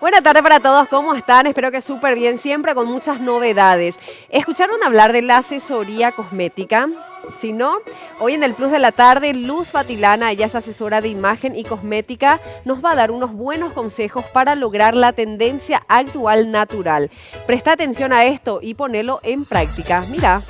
Buenas tardes para todos, ¿cómo están? Espero que súper bien, siempre con muchas novedades. ¿Escucharon hablar de la asesoría cosmética? Si no, hoy en el Plus de la Tarde, Luz Fatilana, ella es asesora de imagen y cosmética, nos va a dar unos buenos consejos para lograr la tendencia actual natural. Presta atención a esto y ponelo en práctica. Mira.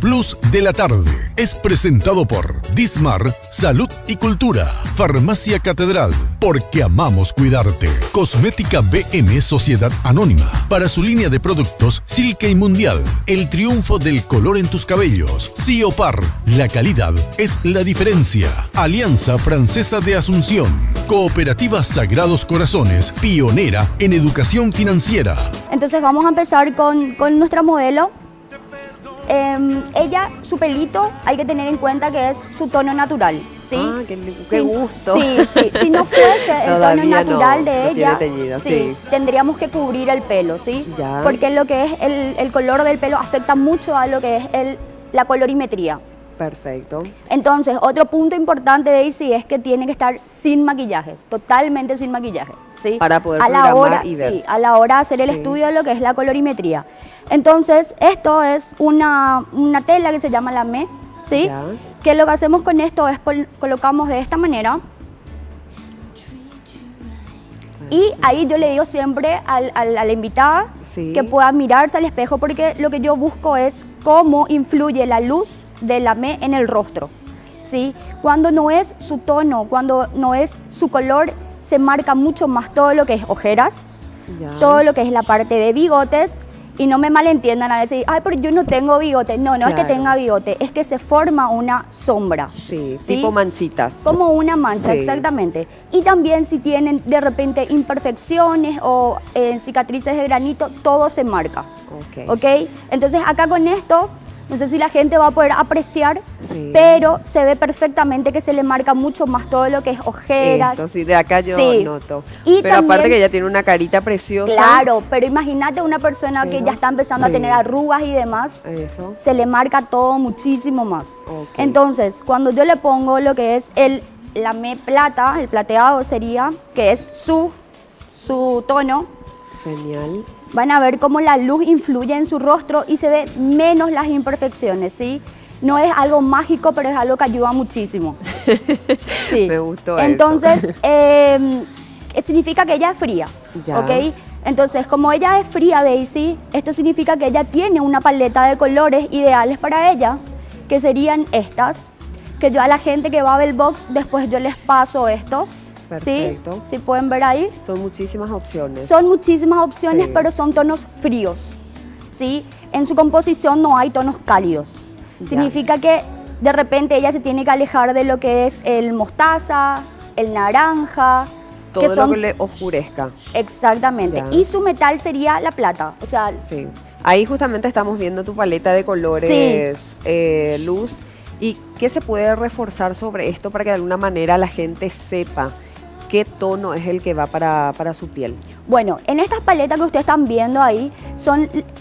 Plus de la Tarde es presentado por Dismar, Salud y Cultura, Farmacia Catedral, Porque Amamos Cuidarte, Cosmética BM Sociedad Anónima, para su línea de productos Silke y Mundial, el triunfo del color en tus cabellos, Ciopar, la calidad es la diferencia, Alianza Francesa de Asunción, Cooperativa Sagrados Corazones, pionera en educación financiera. Entonces vamos a empezar con nuestra modelo. Ella, su pelito, hay que tener en cuenta que es su tono natural, ¿sí? Ah, qué gusto. Sí. Si no fuese el tono natural de ella, teñido, sí, tendríamos que cubrir el pelo, ¿sí? Ya. Porque lo que es el color del pelo afecta mucho a lo que es la colorimetría. Perfecto. Entonces, otro punto importante, Daisy, es que tiene que estar sin maquillaje, totalmente sin maquillaje, ¿sí? Para poder a la programar hora, y ver. Sí, a la hora de hacer el estudio de lo que es la colorimetría. Entonces, esto es una tela que se llama lamé, ¿sí? Ya. Que lo que hacemos con esto es colocamos de esta manera. Y ahí yo le digo siempre a la invitada que pueda mirarse al espejo, porque lo que yo busco es cómo influye la luz de lamé en el rostro, ¿sí? Cuando no es su tono, cuando no es su color, se marca mucho más todo lo que es ojeras, todo lo que es la parte de bigotes. Y no me malentiendan a decir, ay, pero yo no tengo bigote. No, es que tenga bigote, es que se forma una sombra. Sí, tipo manchitas. Como una mancha, exactamente. Y también si tienen de repente imperfecciones o cicatrices de granito, todo se marca. ¿Ok? Entonces acá con esto, no sé si la gente va a poder apreciar, pero se ve perfectamente que se le marca mucho más todo lo que es ojeras. Esto, sí, de acá yo noto. Y pero también, aparte que ella tiene una carita preciosa. Claro, pero imagínate una persona que ya está empezando a tener arrugas y demás, se le marca todo muchísimo más. Entonces, cuando yo le pongo lo que es el lamé plata, el plateado sería, que es su tono. Genial. Van a ver cómo la luz influye en su rostro y se ve menos las imperfecciones, ¿sí? No es algo mágico, pero es algo que ayuda muchísimo. Sí. Me gustó. Entonces, significa que ella es fría, ¿ok? Entonces, como ella es fría, Daisy, esto significa que ella tiene una paleta de colores ideales para ella, que serían estas, que yo a la gente que va a Belbox, después yo les paso esto. Perfecto. ¿Sí? Pueden ver ahí. Son muchísimas opciones. Son muchísimas opciones, pero son tonos fríos, ¿sí? En su composición no hay tonos cálidos. Significa que de repente ella se tiene que alejar de lo que es el mostaza, el naranja. Todo lo que le oscurezca. Exactamente. Y su metal sería la plata. O sea, ahí justamente estamos viendo tu paleta de colores, Luz. ¿Y qué se puede reforzar sobre esto para que de alguna manera la gente sepa qué tono es el que va para su piel? Bueno, en estas paletas que ustedes están viendo ahí,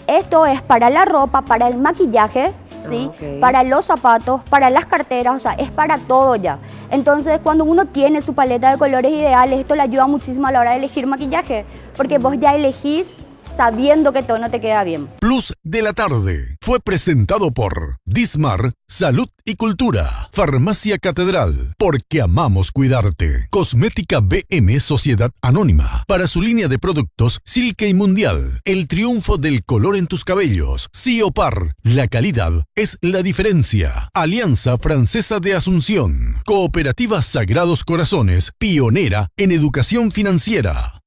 esto es para la ropa, para el maquillaje, ¿sí? Para los zapatos, para las carteras, o sea, es para todo ya. Entonces, cuando uno tiene su paleta de colores ideales, esto le ayuda muchísimo a la hora de elegir maquillaje, porque vos ya elegís sabiendo qué tono te queda bien. Plus de la Tarde fue presentado por Dismar, Salud y Cultura, Farmacia Catedral, Porque Amamos Cuidarte, Cosmética BM Sociedad Anónima, para su línea de productos Silke y Mundial, el triunfo del color en tus cabellos, Ciopar, la calidad es la diferencia, Alianza Francesa de Asunción, Cooperativa Sagrados Corazones, pionera en educación financiera.